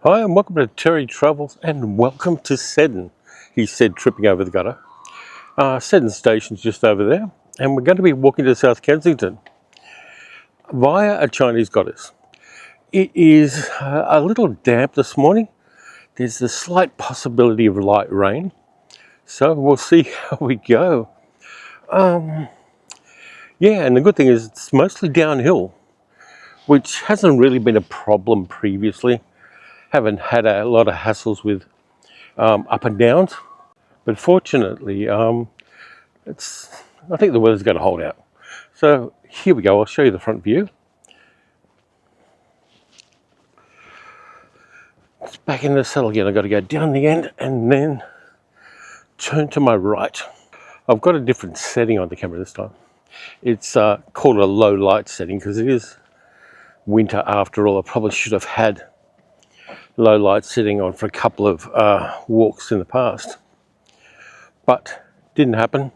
Hi, and welcome to Terry Travels, and welcome to Seddon. He said, tripping over the gutter. Seddon Station's just over there, and we're going to be walking to South Kensington via a Chinese goddess. It is a little damp this morning. There's a slight possibility of light rain, so we'll see how we go. Yeah, and the good thing is it's mostly downhill, which hasn't really been a problem previously. Haven't had a lot of hassles with up and downs. But fortunately, I think the weather's going to hold out. So here we go. I'll show you the front view. It's back in the saddle again. I've got to go down the end and then turn to my right. I've got a different setting on the camera this time. It's called a low light setting because it is winter after all. I probably should have had low light setting on for a couple of walks in the past, but didn't happen.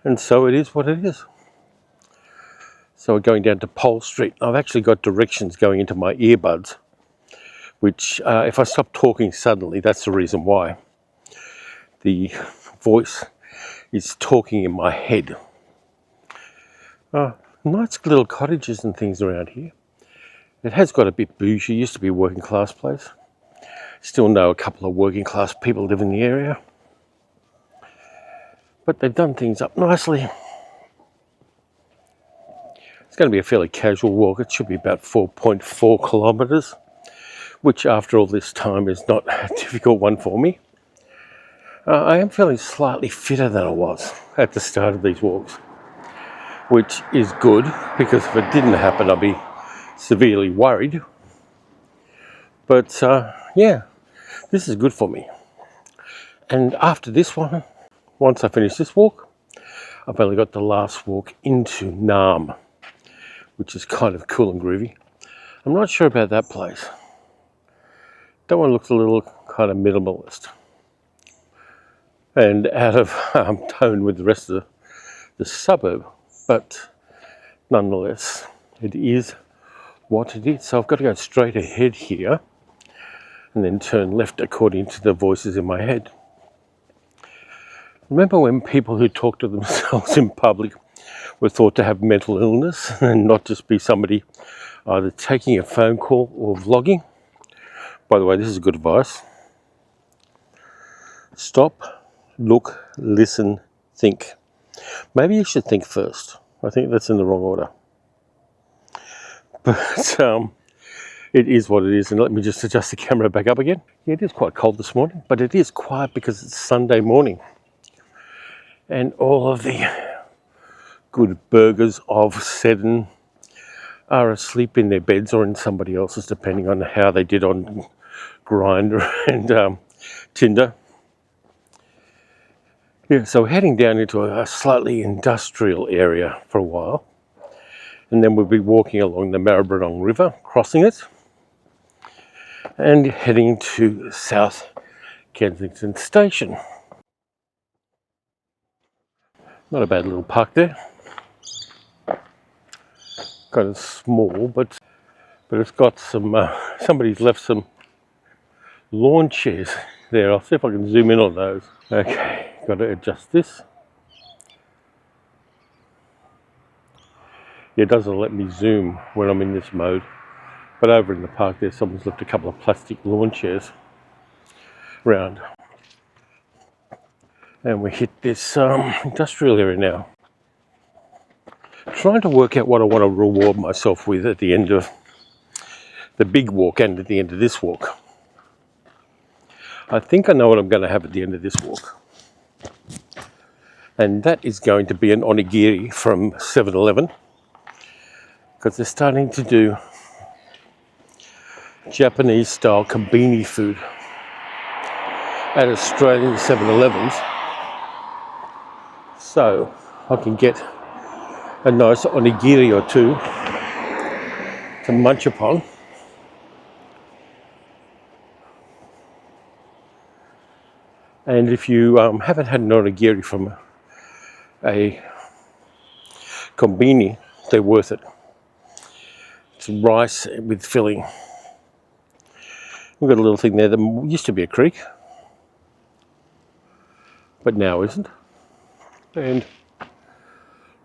And so it is what it is. So we're going down to Pole Street. I've actually got directions going into my earbuds, which if I stop talking suddenly, that's the reason why. The voice is talking in my head. Nice little cottages and things around here. It has got a bit bougie. It used to be a working class place. Still know a couple of working class people live in the area. But they've done things up nicely. It's going to be a fairly casual walk. It should be about 4.4 kilometres, which after all this time is not a difficult one for me. I am feeling slightly fitter than I was at the start of these walks, which is good because if it didn't happen, I'd be severely worried. But yeah, this is good for me. And after this one, once I finish this walk, I've only got the last walk into Nam, which is kind of cool and groovy. I'm not sure about that place. That one looks a little kind of minimalist and out of tone with the rest of the suburb, but nonetheless, it is what it is. So I've got to go straight ahead here and then turn left according to the voices in my head. Remember when people who talk to themselves in public were thought to have mental illness and not just be somebody either taking a phone call or vlogging? By the way, this is good advice. Stop, look, listen, think. Maybe you should think first. I think that's in the wrong order. But it is what it is. And let me just adjust the camera back up again. Yeah, it is quite cold this morning, but it is quiet because it's Sunday morning. And all of the good burgers of Seddon are asleep in their beds or in somebody else's, depending on how they did on Grindr and Tinder. Yeah, so we're heading down into a slightly industrial area for a while. And then we'll be walking along the Maribrynong River, crossing it, and heading to South Kensington Station. Not a bad little park there. Kind of small, but it's got some, somebody's left some lawn chairs there. I'll see if I can zoom in on those. Okay, got to adjust this. It doesn't let me zoom when I'm in this mode. But over in the park there, someone's left a couple of plastic lawn chairs around. And we hit this industrial area now. Trying to work out what I want to reward myself with at the end of the big walk and at the end of this walk. I think I know what I'm going to have at the end of this walk. And that is going to be an onigiri from 7-Eleven. Because they're starting to do Japanese style kombini food at Australian 7-Elevens. So I can get a nice onigiri or two to munch upon. And if you haven't had an onigiri from a kombini, they're worth it. It's rice with filling. We've got a little thing there that used to be a creek, but now isn't. And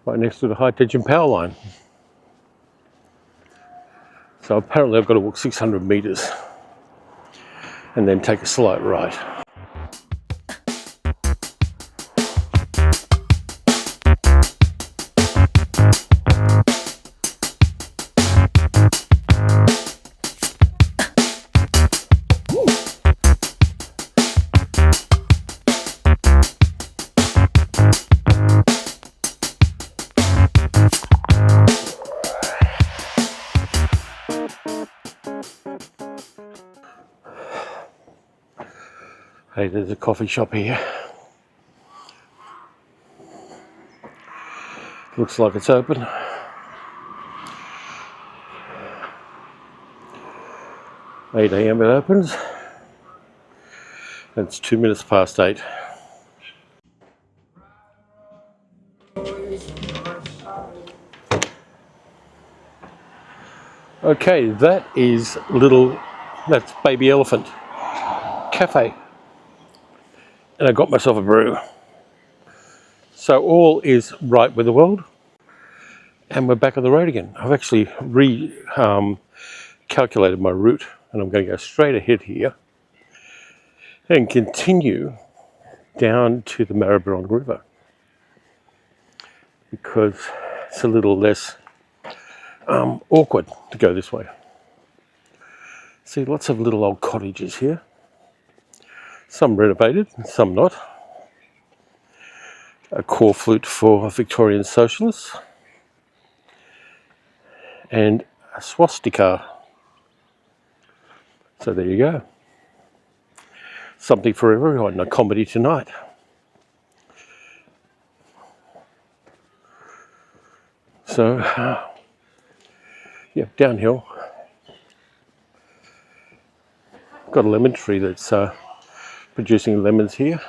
right next to the high tension power line. So apparently I've got to walk 600 metres and then take a slight right. Hey, there's a coffee shop here. Looks like it's open. "8 a.m. it opens. And it's 2 minutes past 8. Okay, that's Baby Elephant Cafe. And I got myself a brew. So all is right with the world. And we're back on the road again. I've actually calculated my route, and I'm going to go straight ahead here and continue down to the Maribrynong River, because it's a little less awkward to go this way. See, lots of little old cottages here. Some renovated, some not. A core flute for Victorian socialists. And a swastika. So there you go. Something for everyone, a comedy tonight. So, yeah, downhill. Got a lemon tree that's producing lemons here.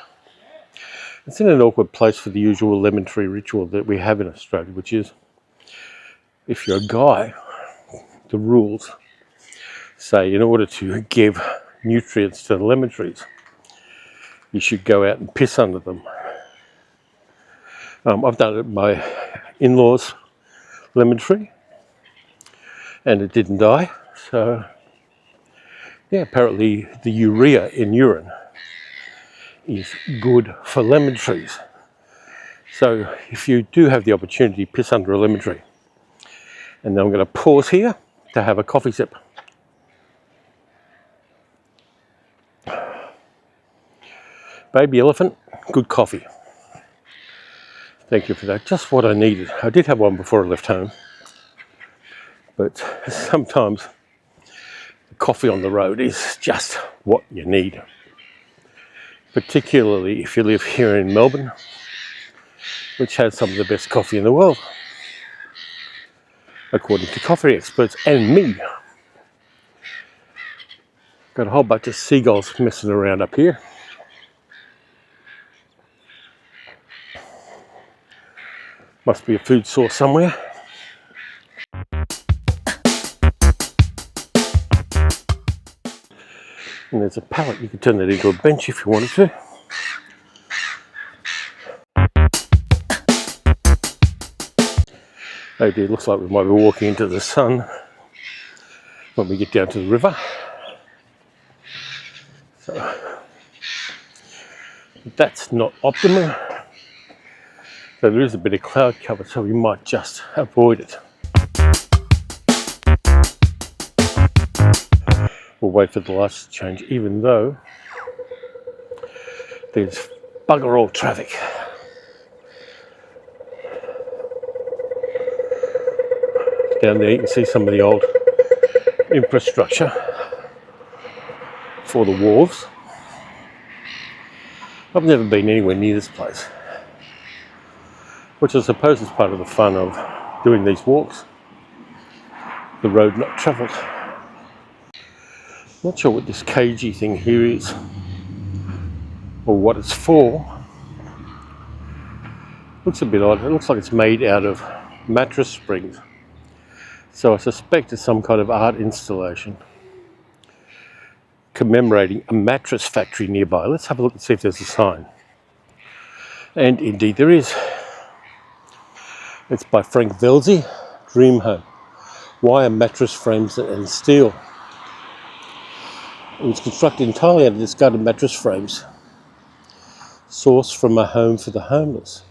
It's in an awkward place for the usual lemon tree ritual that we have in Australia, which is, if you're a guy, the rules say in order to give nutrients to the lemon trees, you should go out and piss under them. I've done it at my in-laws' lemon tree, and it didn't die. So, yeah, apparently the urea in urine is good for lemon trees. So if you do have the opportunity, piss under a lemon tree. And then I'm going to pause here to have a coffee sip. Baby Elephant, good coffee. Thank you for that. Just what I needed. I did have one before I left home, but sometimes the coffee on the road is just what you need. Particularly if you live here in Melbourne, which has some of the best coffee in the world, according to coffee experts and me. Got a whole bunch of seagulls messing around up here. Must be a food source somewhere. And there's a pallet, you can turn that into a bench if you wanted to. Oh dear, looks like we might be walking into the sun when we get down to the river. So that's not optimum. So there is a bit of cloud cover, so we might just avoid it. We'll wait for the lights to change, even though there's bugger all traffic. Down there you can see some of the old infrastructure for the wharves. I've never been anywhere near this place, which I suppose is part of the fun of doing these walks. The road not travelled. Not sure what this cagey thing here is, or what it's for. Looks a bit odd. It looks like it's made out of mattress springs. So I suspect it's some kind of art installation. commemorating a mattress factory nearby. Let's have a look and see if there's a sign. And indeed there is. It's by Frank Velzi, Dream Home. Wire mattress frames and steel. It was constructed entirely out of discarded mattress frames, sourced from a home for the homeless.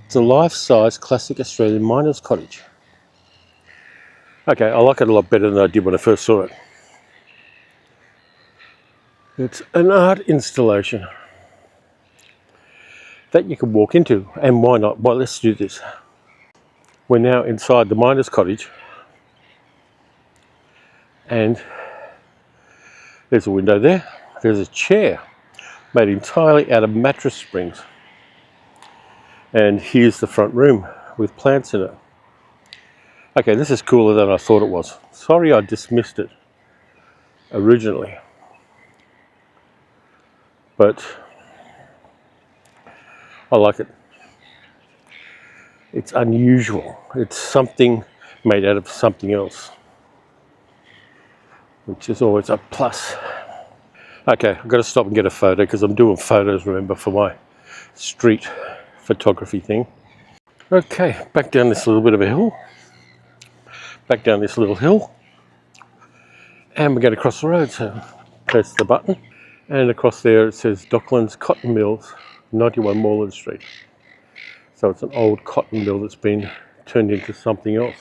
It's a life-size classic Australian miner's cottage. Okay, I like it a lot better than I did when I first saw it. It's an art installation that you can walk into, and why not? Well, let's do this. We're now inside the miner's cottage, and there's a window there. There's a chair made entirely out of mattress springs, and here's the front room with plants in it. Okay, this is cooler than I thought it was. Sorry I dismissed it originally, but I like it. It's unusual. It's something made out of something else, which is always a plus. Okay, I've got to stop and get a photo because I'm doing photos, remember, for my street photography thing. Okay, back down this little bit of a hill. Back down this little hill. And we're going to cross the road, so press the button. And across there it says Docklands Cotton Mills, 91 Moreland Street. So it's an old cotton mill that's been turned into something else.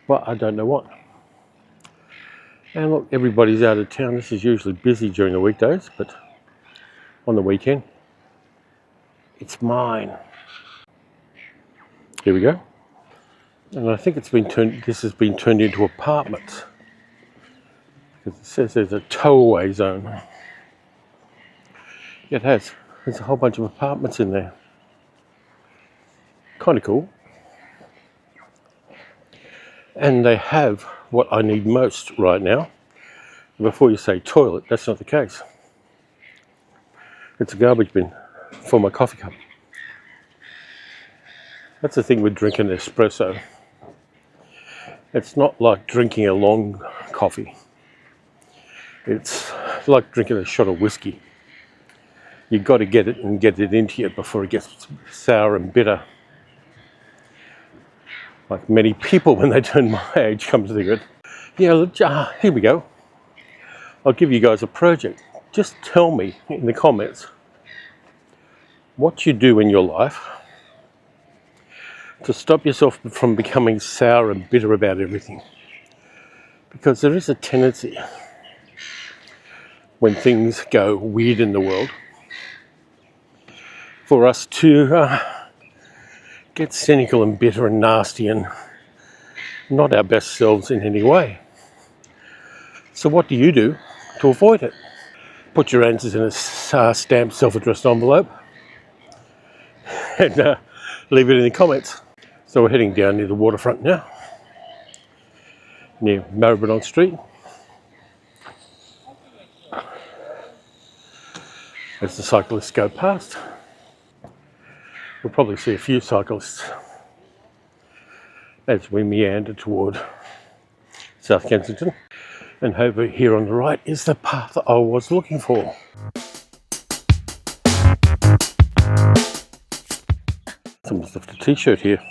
But I don't know what. And look, everybody's out of town. This is usually busy during the weekdays, but on the weekend, it's mine. Here we go. And I think this has been turned into apartments, because it says there's a tow-away zone. It has. There's a whole bunch of apartments in there. Kind of cool. And they have what I need most right now. Before you say toilet, that's not the case. It's a garbage bin for my coffee cup. That's the thing with drinking espresso. It's not like drinking a long coffee. It's like drinking a shot of whiskey. You've got to get it and get it into you before it gets sour and bitter. Like many people when they turn my age come to think of it. Yeah, look, here we go. I'll give you guys a project. Just tell me in the comments what you do in your life to stop yourself from becoming sour and bitter about everything. Because there is a tendency when things go weird in the world for us to get cynical and bitter and nasty and not our best selves in any way. So what do you do to avoid it? Put your answers in a stamped self-addressed envelope and leave it in the comments. So we're heading down near the waterfront now, near Maribrynong Street. As the cyclists go past, we'll probably see a few cyclists as we meander toward South Kensington. And over here on the right is the path I was looking for. Someone's left a t-shirt here.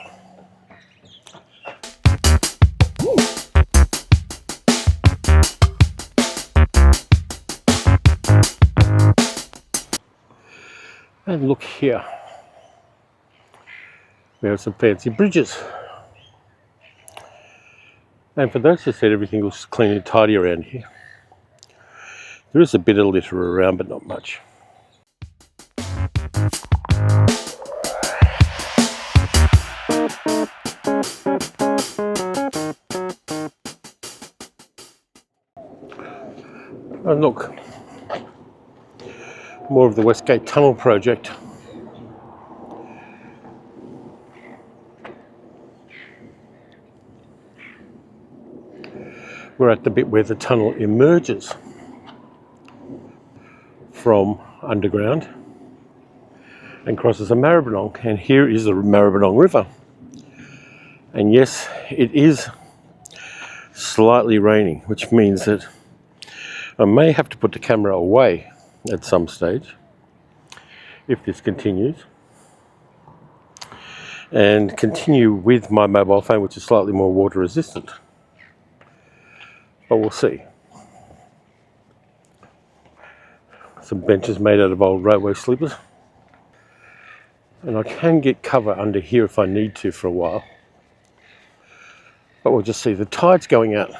And look here. We have some fancy bridges. And for those who said everything looks clean and tidy around here, there is a bit of litter around, but not much. And look, more of the Westgate Tunnel project. We're at the bit where the tunnel emerges from underground and crosses the Maribrynong, and here is the Maribrynong River. And yes, it is slightly raining, which means that I may have to put the camera away at some stage if this continues, and continue with my mobile phone, which is slightly more water resistant. But we'll see. Some benches made out of old railway sleepers. And I can get cover under here if I need to for a while. But we'll just see. The tide's going out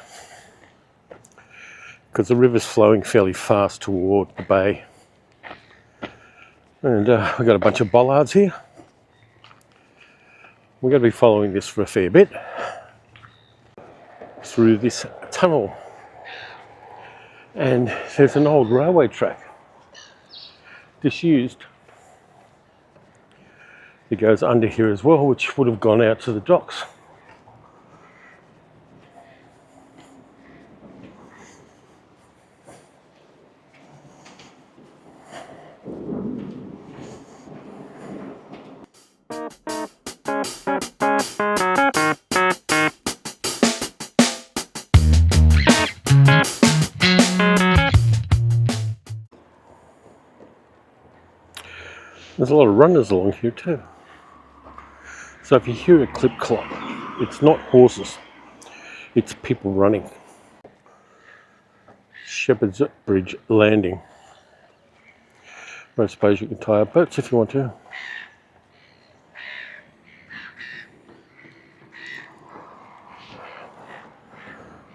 because the river's flowing fairly fast toward the bay. And we've got a bunch of bollards here. We're going to be following this for a fair bit through this tunnel. And there's an old railway track, disused. It goes under here as well, which would have gone out to the docks. There's a lot of runners along here too. So if you hear a clip clop, it's not horses, it's people running. Shepherd's Bridge landing. I suppose you can tie up boats if you want to.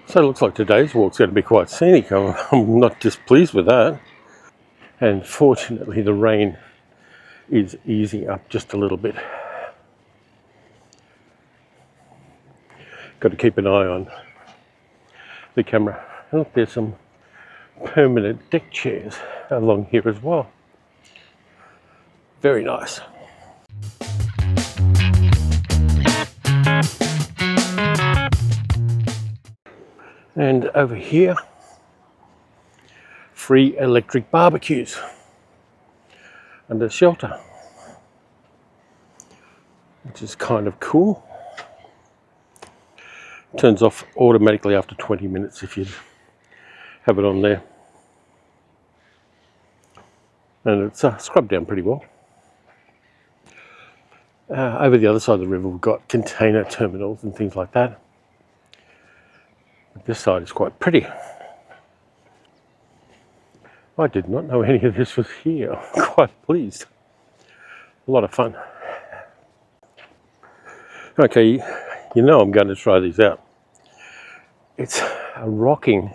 So it looks like today's walk's going to be quite scenic. I'm not displeased with that. And fortunately the rain is easing up just a little bit. Got to keep an eye on the camera. And look, there's some permanent deck chairs along here as well. Very nice. And over here, free electric barbecues under shelter, which is kind of cool. Turns off automatically after 20 minutes if you have it on there. And it's scrubbed down pretty well. Over the other side of the river we've got container terminals and things like that. But this side is quite pretty. I did not know any of this was here. I'm quite pleased. A lot of fun. Okay, you know I'm going to try these out. It's a rocking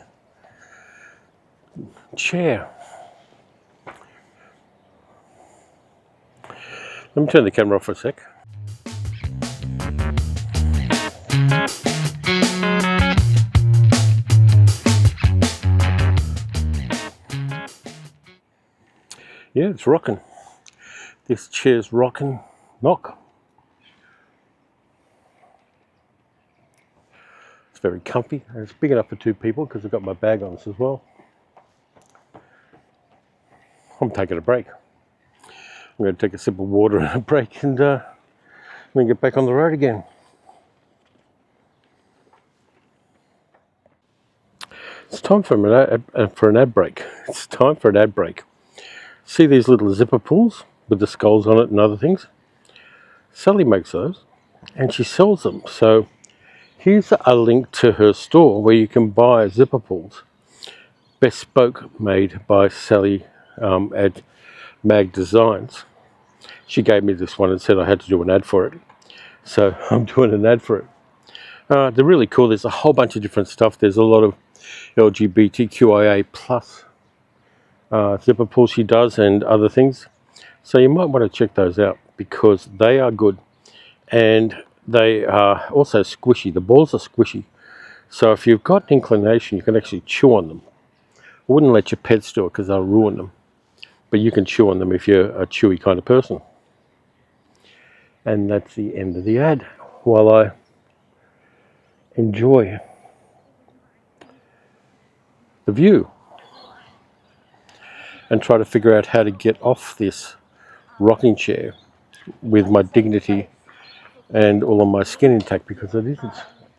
chair. Let me turn the camera off for a sec. Yeah, it's rocking. This chair's rocking. Knock. It's very comfy. And it's big enough for two people because I've got my bag on this as well. I'm taking a break. I'm going to take a sip of water and a break and then get back on the road again. It's time for an ad break. It's time for an ad break. See these little zipper pulls with the skulls on it and other things? Sally makes those and she sells them. So here's a link to her store where you can buy zipper pulls. Bespoke, made by Sally at Mag Designs. She gave me this one and said I had to do an ad for it. So I'm doing an ad for it. They're really cool. There's a whole bunch of different stuff. There's a lot of LGBTQIA plus zipper pulls she does and other things. So you might want to check those out because they are good. And they are also squishy. The balls are squishy. So if you've got an inclination, you can actually chew on them. I wouldn't let your pets do it because they'll ruin them. But you can chew on them if you're a chewy kind of person. And that's the end of the ad while I enjoy the view and try to figure out how to get off this rocking chair with my dignity and all of my skin intact, because it isn't.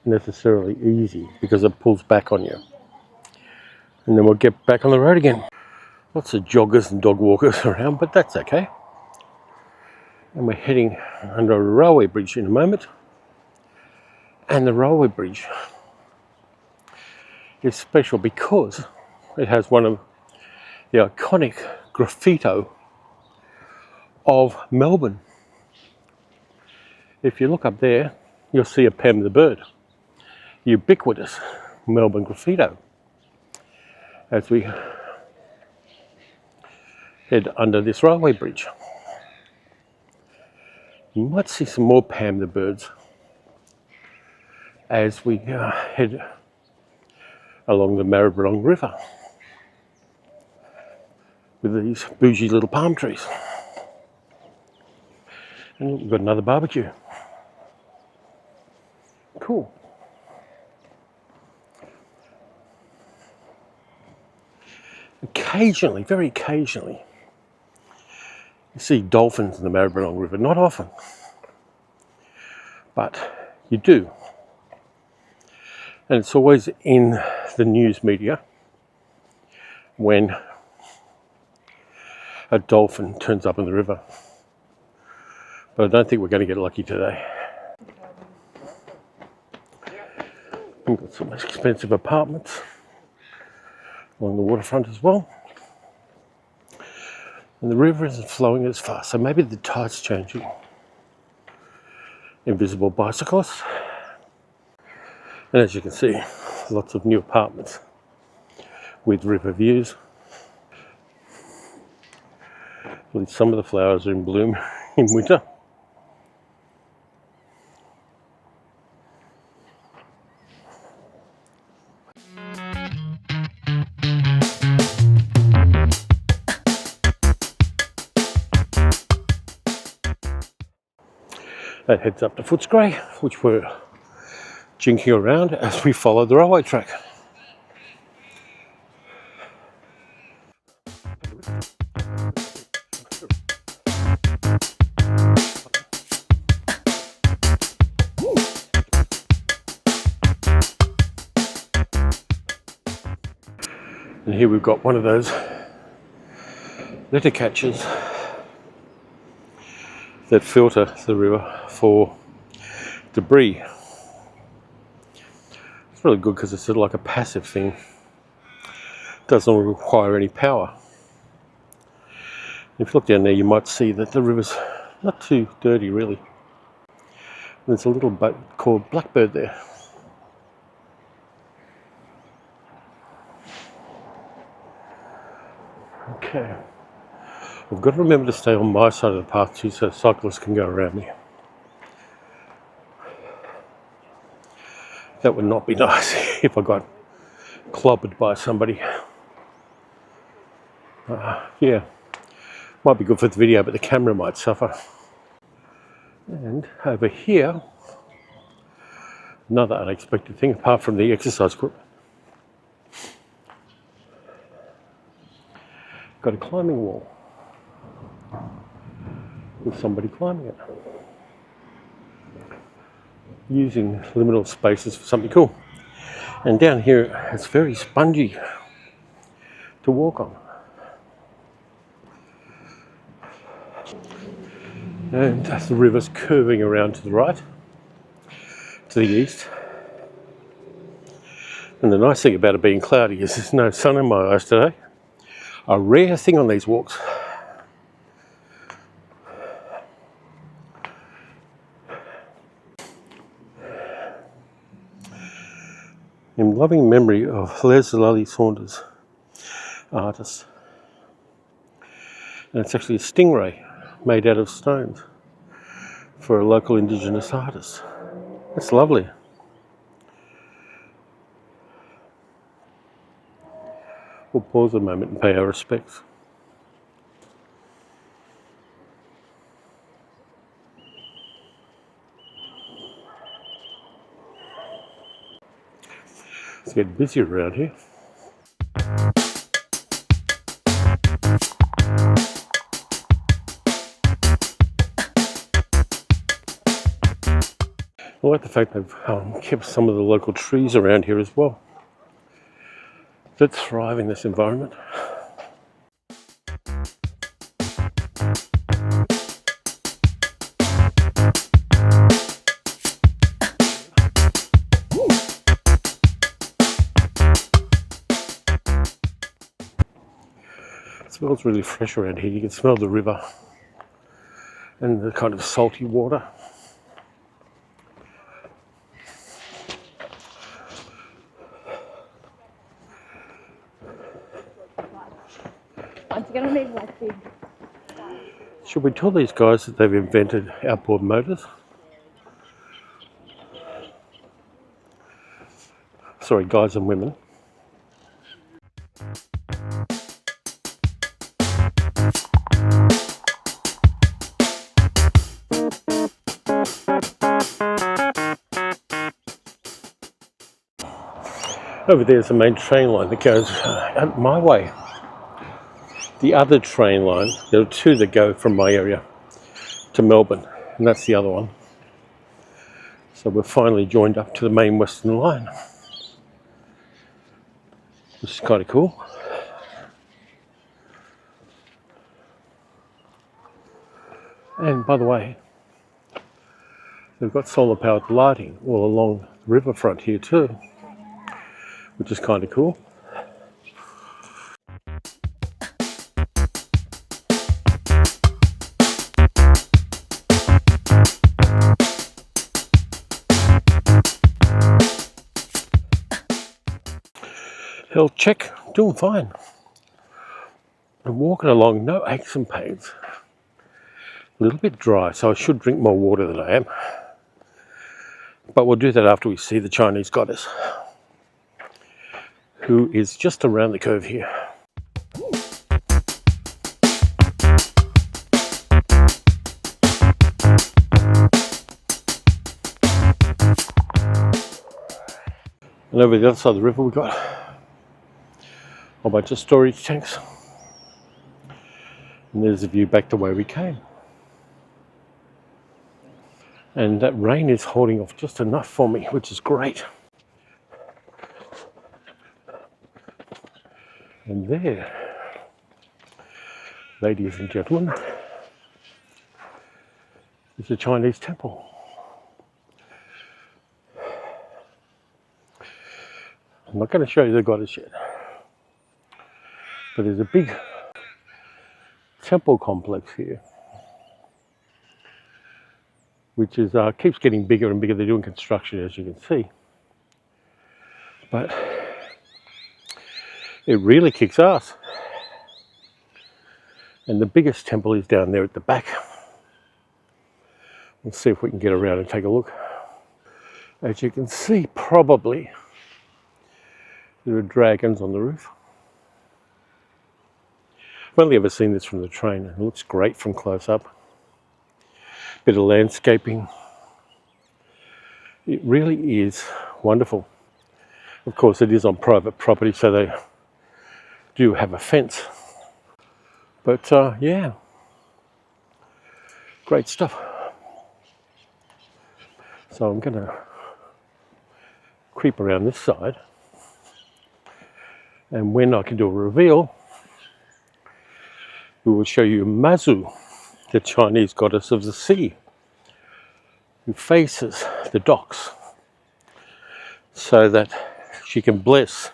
necessarily easy because it pulls back on you. And then we'll get back on the road again. Lots of joggers and dog walkers around, but that's okay. And we're heading under a railway bridge in a moment. And the railway bridge is special because it has one of the iconic graffito of Melbourne. If you look up there, you'll see a Pam the bird. Ubiquitous Melbourne graffito. As we head under this railway bridge. You might see some more Pam the birds as we head along the Maribrynong River with these bougie little palm trees. And we've got another barbecue. Cool. Occasionally, very occasionally, you see dolphins in the Maribrynong River. Not often, but you do. And it's always in the news media when a dolphin turns up in the river. But I don't think we're going to get lucky today. We've got some expensive apartments along the waterfront as well. And the river isn't flowing as fast, so maybe the tide's changing. Invisible bicyclists. And as you can see, lots of new apartments with river views. At least some of the flowers are in bloom in winter. That heads up to Footscray, which we're jinking around as we follow the railway track. And here we've got one of those litter catchers that filter the river for debris. It's really good because it's sort of like a passive thing. Doesn't require any power. If you look down there, you might see that the river's not too dirty really. There's a little boat called Blackbird there. Okay. We've got to remember to stay on my side of the path too so cyclists can go around me. That would not be nice if I got clobbered by somebody. Yeah, might be good for the video, but the camera might suffer. And over here, another unexpected thing apart from the exercise group. Got a climbing wall with somebody climbing it, using liminal spaces for something cool. And down here it's very spongy to walk on. And the river's curving around to the right, to the east. And the nice thing about it being cloudy is there's no sun in my eyes today. A rare thing on these walks. In loving memory of Leslie Saunders, artist. And it's actually a stingray made out of stones for a local Indigenous artist. That's lovely. We'll pause a moment and pay our respects. It's getting busier around here. like the fact they've kept some of the local trees around here as well that thrive in this environment. It smells really fresh around here. You can smell the river and the kind of salty water. Should we tell these guys that they've invented outboard motors? Sorry, guys and women. Over there's the main train line that goes out my way. The other train line, there are two that go from my area to Melbourne, and that's the other one. So we're finally joined up to the main Western line, which is kind of cool. And by the way, they've got solar powered lighting all along the riverfront here too, which is kind of cool. Health check, doing fine. I'm walking along, no aches and pains. A little bit dry, so I should drink more water than I am. But we'll do that after we see the Chinese goddess, who is just around the curve here. And over the other side of the river we've got a whole bunch of storage tanks. And there's a view back to where we came. And that rain is holding off just enough for me, which is great. And there, ladies and gentlemen, is the Chinese temple. I'm not going to show you the goddess yet, but there's a big temple complex here, which is keeps getting bigger and bigger. They're doing construction, as you can see, but it really kicks ass. And the biggest temple is down there at the back. Let's see if we can get around and take a look. As you can see, probably there are dragons on the roof. I've only ever seen this from the train. It looks great from close up. Bit of landscaping. It really is wonderful. Of course, it is on private property, so they do have a fence. But yeah, great stuff. So I'm going to creep around this side, and when I can do a reveal, we will show you Mazu, the Chinese goddess of the sea, who faces the docks so that she can bless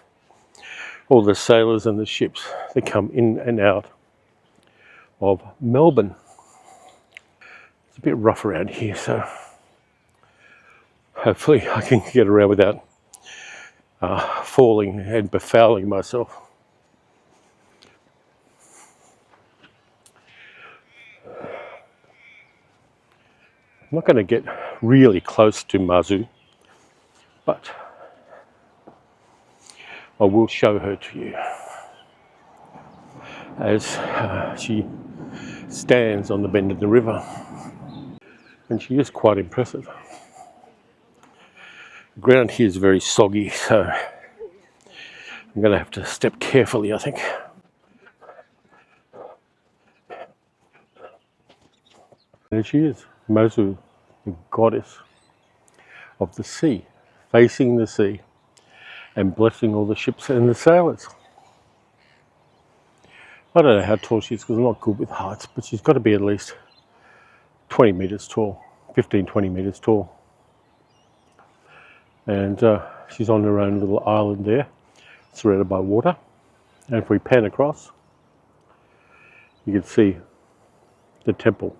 all the sailors and the ships that come in and out of Melbourne. It's a bit rough around here, so hopefully I can get around without falling and befouling myself. I'm not going to get really close to Mazu, but I will show her to you as she stands on the bend of the river, and she is quite impressive. The ground here is very soggy, so I'm going to have to step carefully, I think. There she is, Mazu, the goddess of the sea, facing the sea, and blessing all the ships and the sailors. I don't know how tall she is because I'm not good with heights, but she's got to be at least 20 metres tall, 15, 20 metres tall. And she's on her own little island there, surrounded by water. And if we pan across, you can see the temple.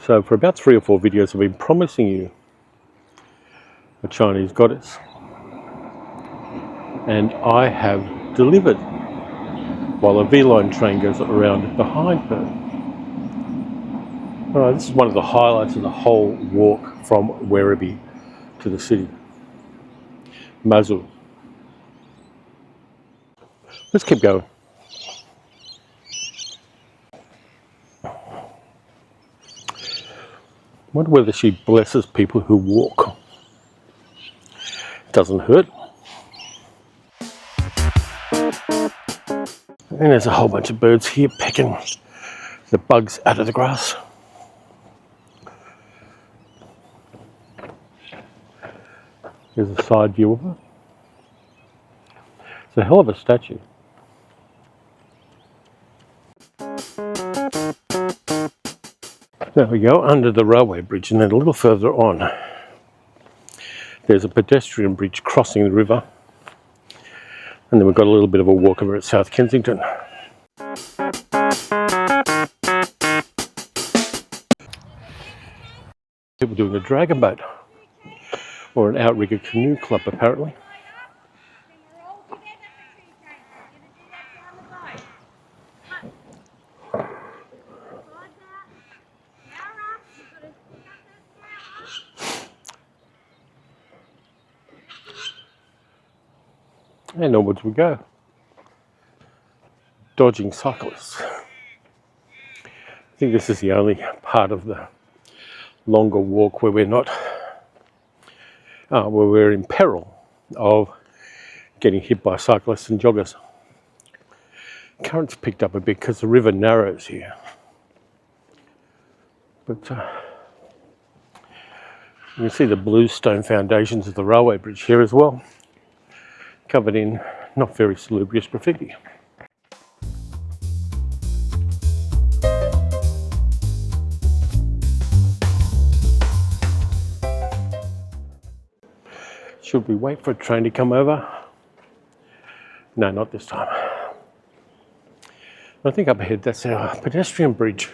So for about 3 or 4 videos, I've been promising you a Chinese goddess. And I have delivered, while a V-line train goes around behind her. This is one of the highlights of the whole walk from Werribee to the city. Mazu. Let's keep going. I wonder whether she blesses people who walk. Doesn't hurt. And there's a whole bunch of birds here pecking the bugs out of the grass. Here's a side view of her. It's a hell of a statue. There we go, under the railway bridge, and then a little further on there's a pedestrian bridge crossing the river, and then we've got a little bit of a walk over at South Kensington. People doing a dragon boat, or an outrigger canoe club apparently. And onwards we go, dodging cyclists. I think this is the only part of the longer walk where we're not, where we're in peril of getting hit by cyclists and joggers. Current's picked up a bit because the river narrows here, but you can see the bluestone foundations of the railway bridge here as well, covered in not very salubrious graffiti. Should we wait for a train to come over? No, not this time. I think up ahead that's our pedestrian bridge.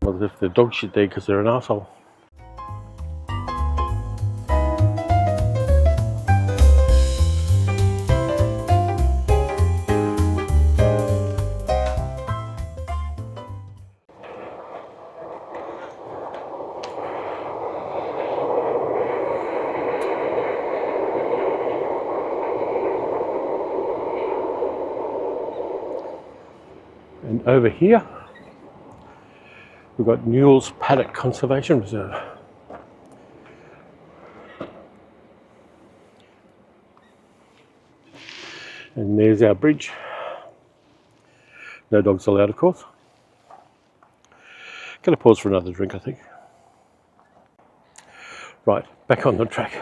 Well, if the dog shit there because they're an arsehole. And over here, we've got Newell's Paddock Conservation Reserve. And there's our bridge. No dogs allowed, of course. Gonna pause for another drink, I think. Right, back on the track.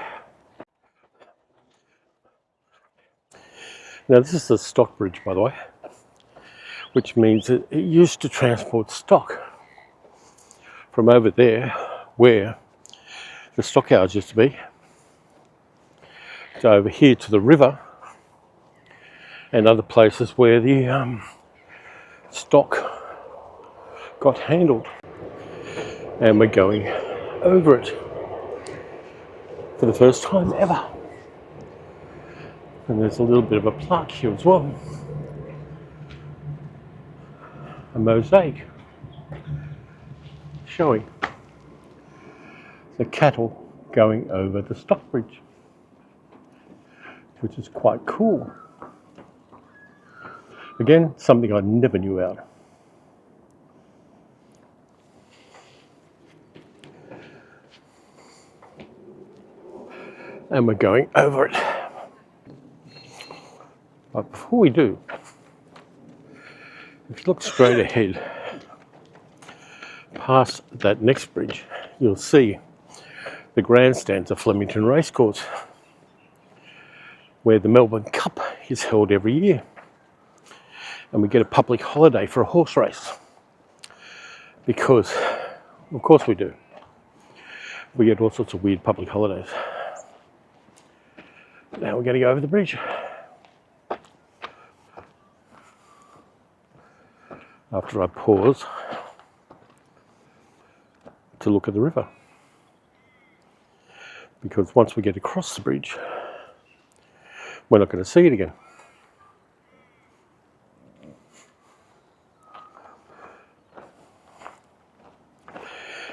Now this is the stock bridge, by the way, which means that it used to transport stock from over there, where the stockyards used to be, to over here to the river and other places where the stock got handled. And we're going over it for the first time ever. And there's a little bit of a plaque here as well. A mosaic showing the cattle going over the stock bridge, which is quite cool. Again, something I never knew about. And we're going over it. But before we do, if you look straight ahead, past that next bridge, you'll see the grandstands of Flemington Racecourse, where the Melbourne Cup is held every year. And we get a public holiday for a horse race. Because, of course we do. We get all sorts of weird public holidays. Now we're going to go over the bridge. After I pause to look at the river. Because once we get across the bridge, we're not going to see it again.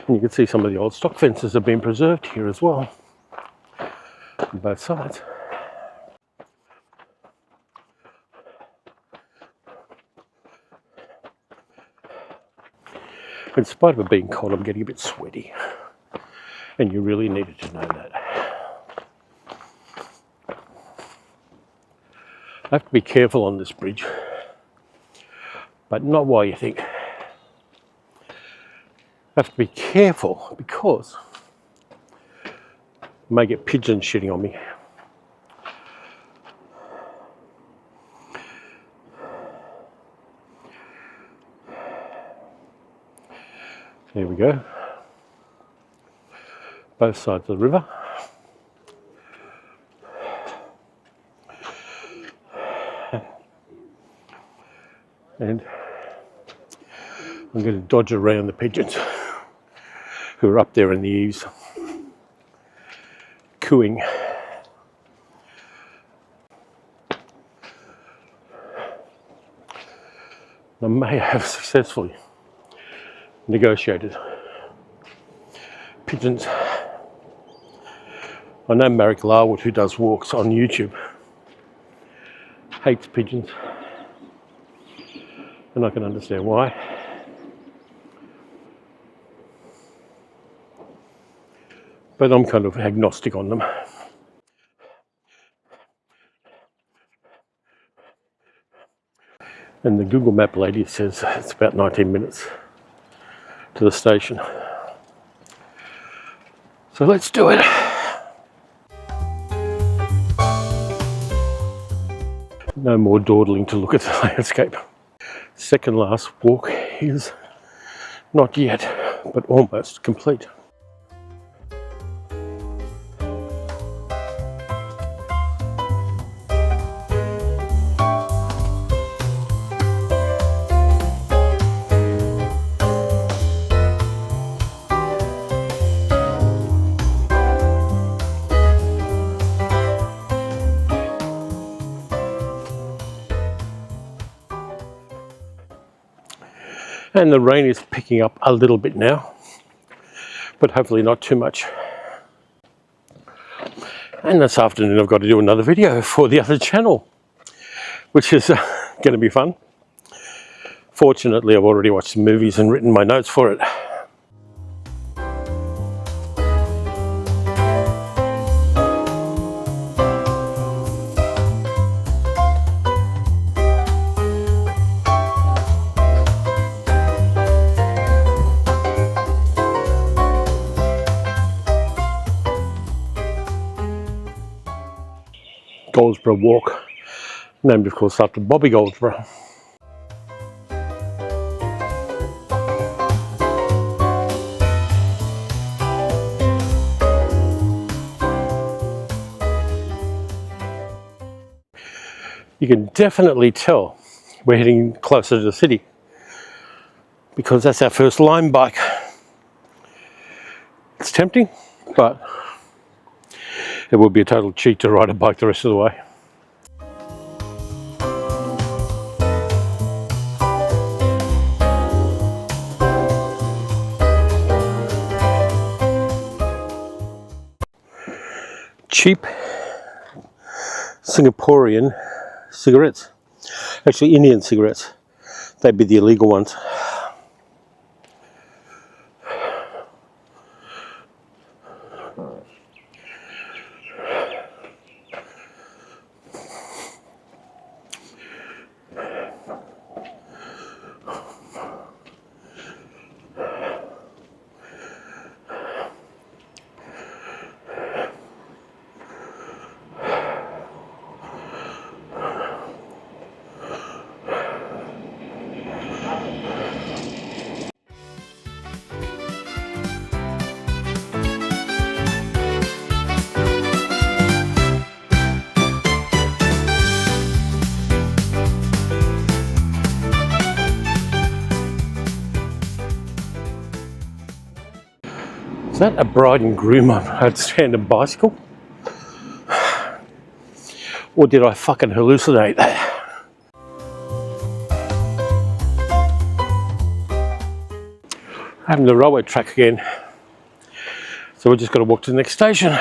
And you can see some of the old stock fences have been preserved here as well, on both sides. In spite of it being cold, I'm getting a bit sweaty, and you really needed to know that. I have to be careful on this bridge, but not while you think. I have to be careful because I may get pigeons shitting on me. There we go. Both sides of the river. And I'm going to dodge around the pigeons who are up there in the eaves cooing. I may have successfully negotiated pigeons. I know Marek Larwood, who does walks on YouTube, hates pigeons, and I can understand why. But I'm kind of agnostic on them. And the Google Map lady says it's about 19 minutes to the station. So let's do it. No more dawdling to look at the landscape. Second last walk is not yet, but almost complete. And the rain is picking up a little bit now, but hopefully not too much. And this afternoon I've got to do another video for the other channel, which is going to be fun. Fortunately, I've already watched the movies and written my notes for it. Goldsborough Walk, named of course after Bobby Goldsborough. You can definitely tell we're heading closer to the city because that's our first Lime bike. It's tempting, but it would be a total cheat to ride a bike the rest of the way. Cheap Singaporean cigarettes, actually Indian cigarettes, they'd be the illegal ones. Is that a bride and groom on a tandem bicycle? Or did I fucking hallucinate? I'm the railway track again. So we're just got to walk to the next station.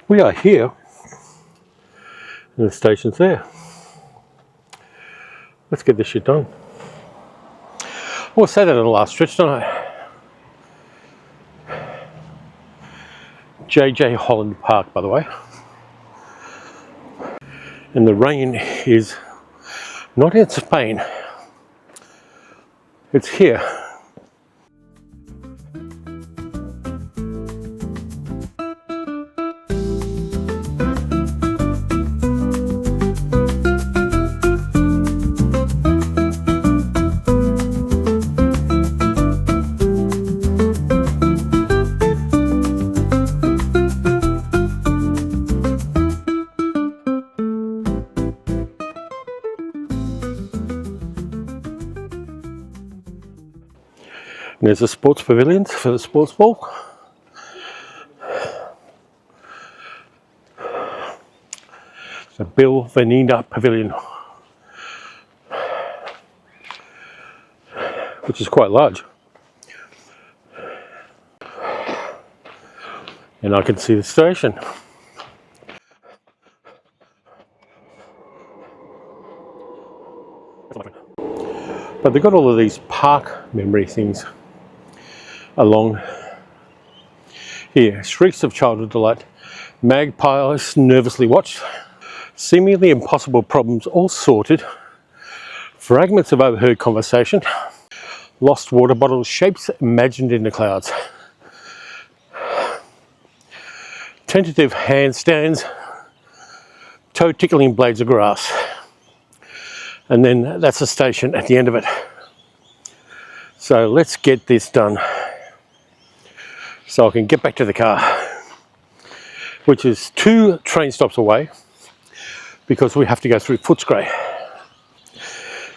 We are here, and the station's there. Let's get this shit done. I'll say that on the last stretch, don't I? JJ Holland Park, by the way. And the rain is not in Spain, it's here. And there's a sports pavilion for the sports ball. The Bill Venina Pavilion, which is quite large. And I can see the station. But they've got all of these park memory things along here. Shrieks of childhood delight, magpies nervously watched, seemingly impossible problems all sorted, fragments of overheard conversation, lost water bottles, shapes imagined in the clouds, tentative handstands, toe tickling blades of grass. And then that's the station at the end of it. So let's get this done so I can get back to the car, which is 2 train stops away because we have to go through Footscray.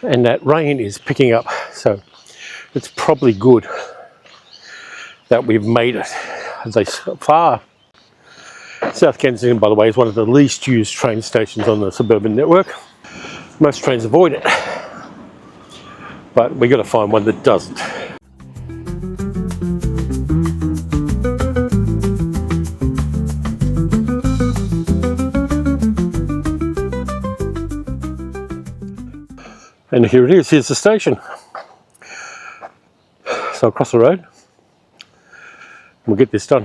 And that rain is picking up, so it's probably good that we've made it as far. South Kensington, by the way, is one of the least used train stations on the suburban network. Most trains avoid it, but we've got to find one that doesn't. And here it is, here's the station. So across the road, we'll get this done.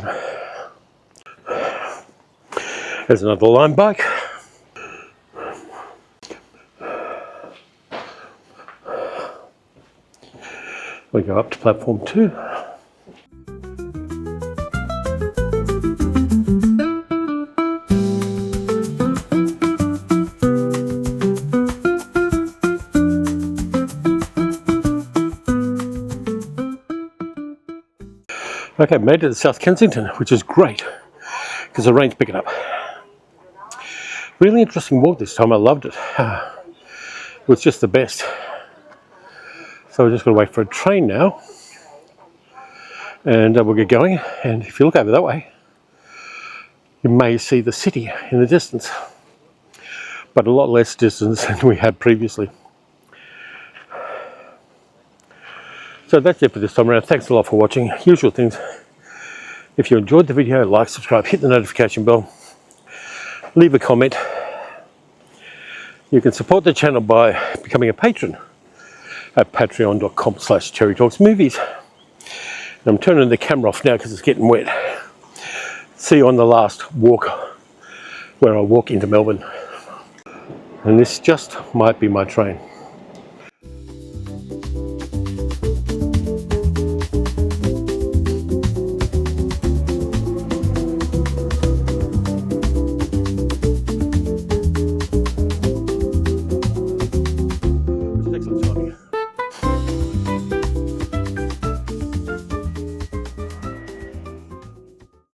There's another line bike. We go up to platform 2. Okay, made it to South Kensington, which is great because the rain's picking up. Really interesting walk this time, I loved it. It was just the best. So we're just going to wait for a train now, and we'll get going. And if you look over that way, you may see the city in the distance, but a lot less distance than we had previously. So that's it for this time around. Thanks a lot for watching. Usual things. If you enjoyed the video, like, subscribe, hit the notification bell, leave a comment. You can support the channel by becoming a patron at patreon.com/cherrytalksmovies. And I'm turning the camera off now because it's getting wet. See you on the last walk where I walk into Melbourne. And this just might be my train.